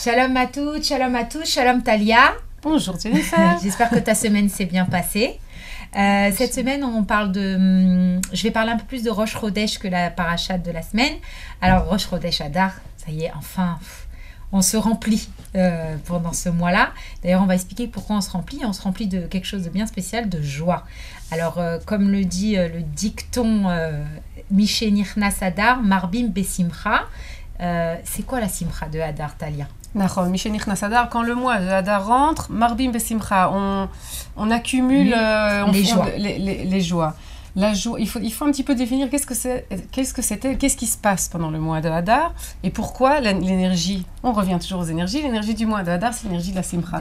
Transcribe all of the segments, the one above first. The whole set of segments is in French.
Shalom à tous, shalom Talia. Bonjour Jennifer. J'espère que ta semaine s'est bien passée. Cette semaine, je vais parler un peu plus de Rosh Chodesh que la parashat de la semaine. Alors, Rosh Chodesh Adar, ça y est, enfin, on se remplit pendant ce mois-là. D'ailleurs, on va expliquer pourquoi on se remplit. On se remplit de quelque chose de bien spécial, de joie. Alors, comme le dit le dicton Mishe Nichnas Adar, Marbim Besimcha. C'est quoi la simcha de Adar, Talia? Mishe Nichnas Adar, quand le mois de Adar rentre, Marbim Besimcha, on accumule les joies. La joie, il faut un petit peu définir qu'est-ce qui se passe pendant le mois de Hadar et pourquoi l'énergie. On revient toujours aux énergies. L'énergie du mois de Hadar, c'est l'énergie de la Simcha.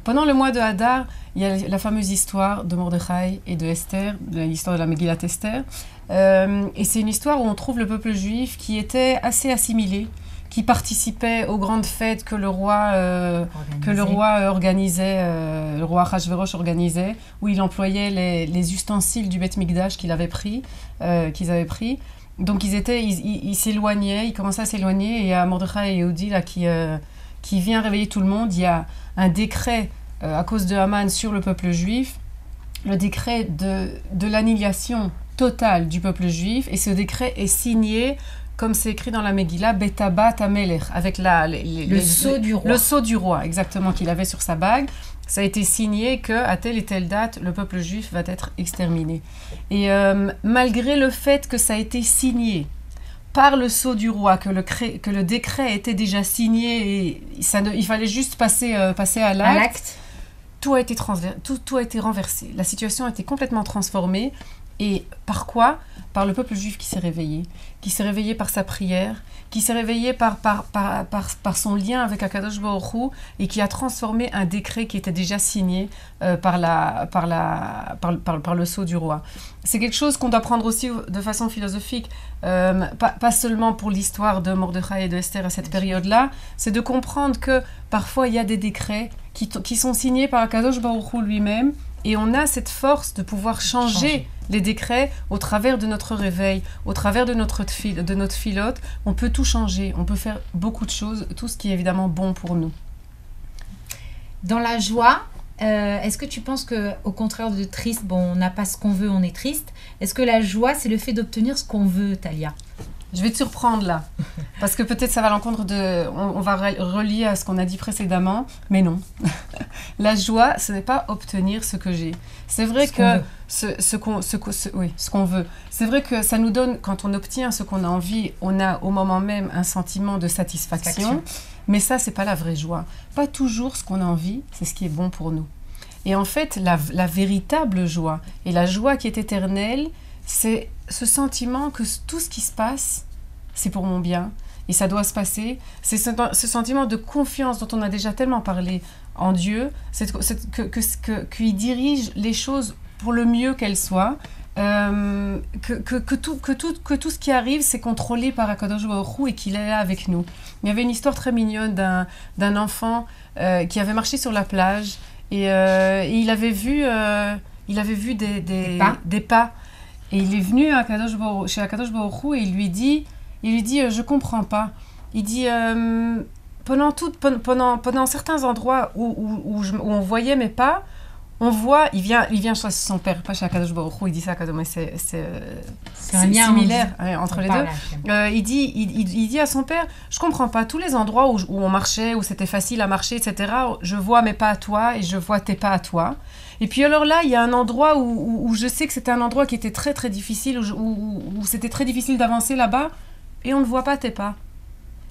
Pendant le mois de Hadar, il y a la fameuse histoire de Mordechai et de Esther, l'histoire de la Megillat Esther. Et c'est une histoire où on trouve le peuple juif qui était assez assimilé, qui participait aux grandes fêtes que le roi organisait, le roi Achashverosh organisait, où il employait les ustensiles du Beth Mikdash qu'ils avaient pris. Donc ils s'éloignaient, ils commençaient à s'éloigner, et il y a Mordechai et Yehudi là, qui vient réveiller tout le monde. Il y a un décret à cause de Haman sur le peuple juif, le décret de l'annihilation totale du peuple juif, et ce décret est signé comme c'est écrit dans la Megillah, Betabat Amelech, avec le sceau du roi. Le sceau du roi, exactement, qu'il avait sur sa bague. Ça a été signé qu'à telle et telle date, le peuple juif va être exterminé. Et malgré le fait que ça a été signé par le sceau du roi, que le décret était déjà signé, et il fallait juste passer à l'acte, tout a été renversé. La situation a été complètement transformée. Et par quoi? Par le peuple juif qui s'est réveillé par sa prière, qui s'est réveillé par son lien avec Akadosh Baruch Hu, et qui a transformé un décret qui était déjà signé par le sceau du roi. C'est quelque chose qu'on doit prendre aussi de façon philosophique, pas seulement pour l'histoire de Mordechai et de Esther à cette période-là, c'est de comprendre que parfois il y a des décrets qui sont signés par Akadosh Baruch Hu lui-même, et on a cette force de pouvoir changer les décrets au travers de notre réveil, au travers de notre filote. On peut tout changer, on peut faire beaucoup de choses, tout ce qui est évidemment bon pour nous. Dans la joie, est-ce que tu penses qu'au contraire de triste, on n'a pas ce qu'on veut, on est triste. Est-ce que la joie, c'est le fait d'obtenir ce qu'on veut, Talia? Je vais te surprendre là, parce que peut-être ça va à l'encontre on va relier à ce qu'on a dit précédemment, mais non. La joie, ce n'est pas obtenir ce que j'ai. C'est vrai que ce qu'on veut. C'est vrai que ça nous donne, quand on obtient ce qu'on a envie, on a au moment même un sentiment de satisfaction. Mais ça, c'est pas la vraie joie. Pas toujours ce qu'on a envie, c'est ce qui est bon pour nous. Et en fait, la véritable joie, et la joie qui est éternelle, c'est ce sentiment que tout ce qui se passe, c'est pour mon bien, et ça doit se passer. C'est ce sentiment de confiance dont on a déjà tellement parlé en Dieu, qu'il dirige les choses pour le mieux qu'elles soient, que tout ce qui arrive, c'est contrôlé par Akadosh Baruch Hu et qu'il est là avec nous. Il y avait une histoire très mignonne d'un enfant qui avait marché sur la plage, et il avait vu des pas. Et il est venu chez Akadosh Baruch Hu et il lui dit je comprends pas. Il dit pendant certains endroits où on voyait mes pas, il vient chez son père, pas chez Akadosh Baruch Hu, il dit ça à Akadosh, mais c'est un lien similaire entre les deux. Il dit à son père, je comprends pas, tous les endroits où on marchait, où c'était facile à marcher, etc., je vois mes pas à toi et je vois tes pas à toi. Et puis alors là, il y a un endroit où je sais que c'était un endroit qui était très très difficile, où c'était très difficile d'avancer là-bas, et on ne voit pas tes pas.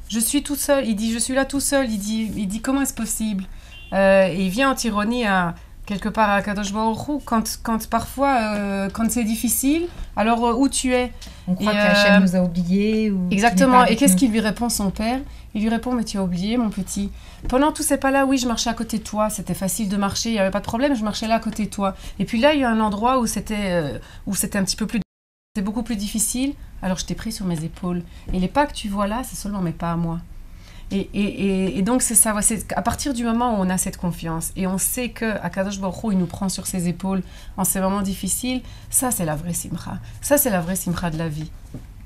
Je suis tout seul, il dit, je suis là tout seul, il dit comment est-ce possible? Et il vient en ironie quelque part à Kadosh Baruch Hu, quand parfois, quand c'est difficile, alors où tu es? On croit qu'Hachem nous a oubliés. Exactement, et qu'est-ce qu'il lui répond, son père? Il lui répond, mais tu as oublié, mon petit. Pendant tous ces pas-là, oui, je marchais à côté de toi, c'était facile de marcher, il n'y avait pas de problème, je marchais là à côté de toi. Et puis là, il y a un endroit où c'était un petit peu plus... C'était beaucoup plus difficile, alors je t'ai pris sur mes épaules. Et les pas que tu vois là, c'est seulement mes pas à moi. Et donc c'est ça, c'est à partir du moment où on a cette confiance et on sait qu'Akadosh Baruch Hu, il nous prend sur ses épaules en ces moments difficiles, ça c'est la vraie simcha. Ça c'est la vraie simcha de la vie.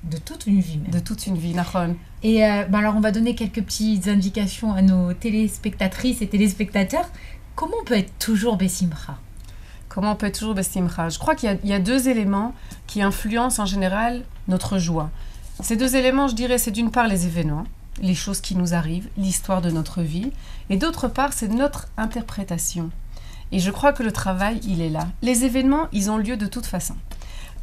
de toute une vie même. De toute une vie, Nahon. Et alors, on va donner quelques petites indications à nos téléspectatrices et téléspectateurs. Comment on peut être toujours Bessimcha? Comment on peut être toujours Bessimcha? Je crois qu'il y a deux éléments qui influencent en général notre joie. Ces deux éléments, je dirais, c'est d'une part les événements, les choses qui nous arrivent, l'histoire de notre vie, et d'autre part, c'est notre interprétation. Et je crois que le travail, il est là. Les événements, ils ont lieu de toute façon.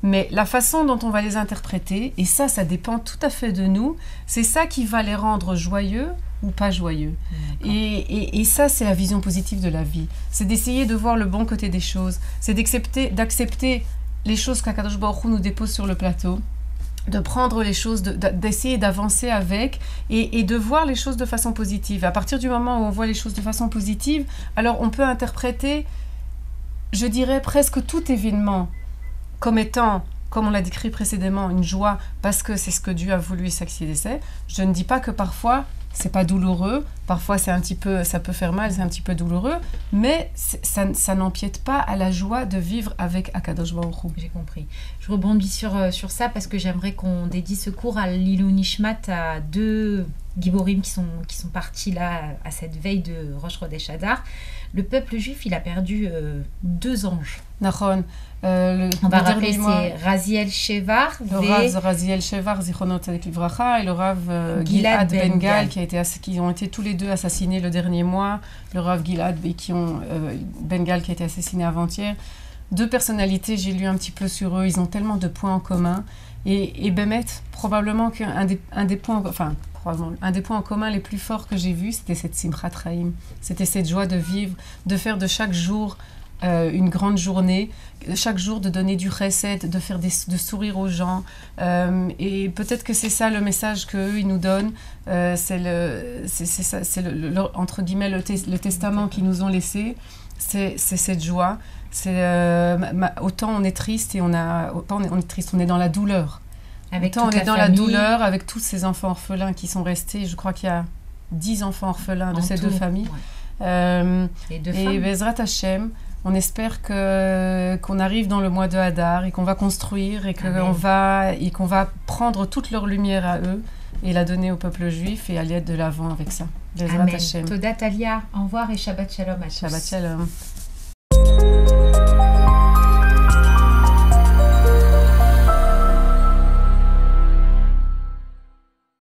Mais la façon dont on va les interpréter, et ça dépend tout à fait de nous, c'est ça qui va les rendre joyeux ou pas joyeux. Et ça, c'est la vision positive de la vie. C'est d'essayer de voir le bon côté des choses. C'est d'accepter les choses qu'Akadosh Baruch Hu nous dépose sur le plateau, de prendre les choses, d'essayer d'avancer avec et de voir les choses de façon positive. À partir du moment où on voit les choses de façon positive, alors on peut interpréter, je dirais, presque tout événement comme étant, comme on l'a décrit précédemment, une joie parce que c'est ce que Dieu a voulu et ça qui est. Je ne dis pas que parfois c'est pas douloureux, parfois ça peut faire mal, c'est un petit peu douloureux, mais ça n'empiète pas à la joie de vivre avec Akadosh Baruch Hu. J'ai compris. Je rebondis sur ça parce que j'aimerais qu'on dédie ce cours à l'Ilou Nishmat, à deux Giborim qui sont partis là à cette veille de Rosh Chodesh Adar. Le peuple juif, il a perdu 2 anges. Nachon. On va rappeler, c'est Raziel Shevar, le Rav Raziel Shevar, Zichronot Tzaddik Livracha, et le Rav Gilad Ben-Gal, qui ont été tous les deux assassinés le dernier mois. Le Rav Gilad Ben-Gal qui a été assassiné avant-hier. 2 personnalités, j'ai lu un petit peu sur eux, ils ont tellement de points en commun. Et Bémet, probablement qu'un des points en commun les plus forts que j'ai vus, c'était cette Simchat Chaim. C'était cette joie de vivre, de faire de chaque jour une grande journée, chaque jour de donner du chesed, de sourire aux gens. Et peut-être que c'est ça le message qu'eux, ils nous donnent. C'est entre guillemets le testament qu'ils nous ont laissé. C'est cette joie. Autant on est triste on est dans la douleur. Autant on est dans la douleur avec tous ces enfants orphelins qui sont restés. Je crois qu'il y a 10 enfants orphelins de ces 2 familles. Ouais. Et Bezrat Hashem, on espère qu'on arrive dans le mois de Hadar et qu'on va construire et qu'on va prendre toute leur lumière à eux et la donner au peuple juif et aller de l'avant avec ça. Bezrat Hashem. Toda Talia, au revoir et Shabbat Shalom à tous. Shabbat Shalom.